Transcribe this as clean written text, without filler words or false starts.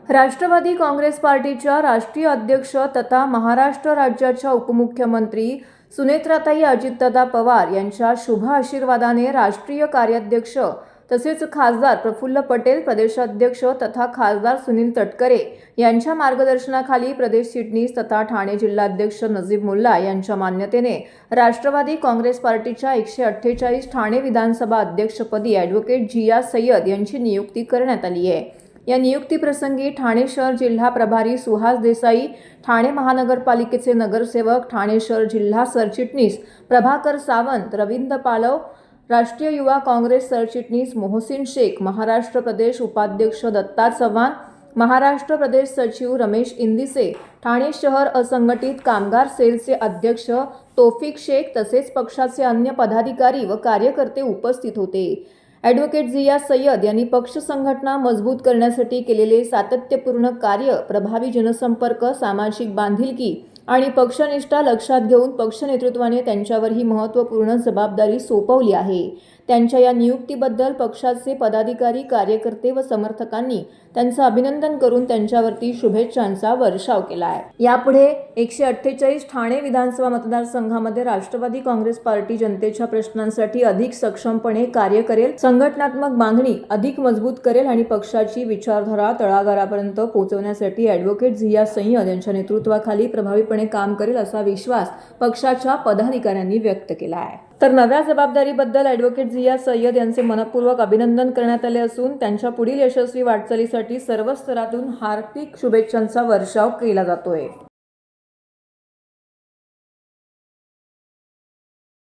राष्ट्रवादी काँग्रेस पार्टीच्या राष्ट्रीय अध्यक्ष तथा महाराष्ट्र राज्याच्या उपमुख्यमंत्री सुनेत्राताई अजितदादा पवार यांच्या शुभ आशीर्वादाने राष्ट्रीय कार्याध्यक्ष तसेच खासदार प्रफुल्ल पटेल, प्रदेशाध्यक्ष तथा खासदार सुनील तटकरे यांच्या मार्गदर्शनाखाली प्रदेश चिटणीस तथा ठाणे जिल्हाध्यक्ष नजीब मुल्ला यांच्या मान्यतेने राष्ट्रवादी काँग्रेस पार्टीच्या 148 ठाणे विधानसभा अध्यक्षपदी ॲडव्होकेट जिया सय्यद यांची नियुक्ती करण्यात आली आहे। या नियुक्तीप्रसंगी ठाणे शहर जिल्हा प्रभारी सुहास देसाई, ठाणे महानगरपालिकेचे नगरसेवक, ठाणे शहर जिल्हा सरचिटणीस प्रभाकर सावंत, रवींद्र पालव, राष्ट्रीय युवा काँग्रेस सरचिटणीस मोहसिन शेख, महाराष्ट्र प्रदेश उपाध्यक्ष दत्ता चव्हाण, महाराष्ट्र प्रदेश सचिव रमेश इंदिसे, ठाणे शहर असंघटित कामगार सेलचे अध्यक्ष तौफिक शेख तसेच पक्षाचे अन्य पदाधिकारी व कार्यकर्ते उपस्थित होते। ॲडव्होकेट जिया सय्यद यांनी पक्ष संघटना मजबूत करण्यासाठी केलेले सातत्यपूर्ण कार्य, प्रभावी जनसंपर्क, सामाजिक बांधिलकी आणि पक्षनिष्ठा लक्षात घेऊन पक्ष नेतृत्वाने त्यांच्यावर ही महत्त्वपूर्ण जबाबदारी सोपवली आहे। त्यांच्या या नियुक्तीबद्दल पक्षाचे पदाधिकारी, कार्यकर्ते व समर्थकांनी त्यांचं अभिनंदन करून त्यांच्यावरती शुभेच्छांचा वर्षाव केला आहे। यापुढे 148 ठाणे विधानसभा मतदारसंघामध्ये राष्ट्रवादी काँग्रेस पार्टी जनतेच्या प्रश्नांसाठी अधिक सक्षमपणे कार्य करेल, संघटनात्मक बांधणी अधिक मजबूत करेल आणि पक्षाची विचारधारा तळागाळापर्यंत पोहोचवण्यासाठी ॲडव्होकेट जिया सय्यद यांच्या नेतृत्वाखाली प्रभावीपणे काम करेल असा विश्वास पक्षाच्या पदाधिकाऱ्यांनी व्यक्त केला आहे। तर नव्या जबाबदारीबद्दल ॲडव्होकेट जिया सय्यद यांचे मनपूर्वक अभिनंदन करण्यात आले असून त्यांच्या पुढील यशस्वी वाटचालीसाठी सर्व स्तरातून हार्दिक शुभेच्छांचा वर्षाव केला जातोय।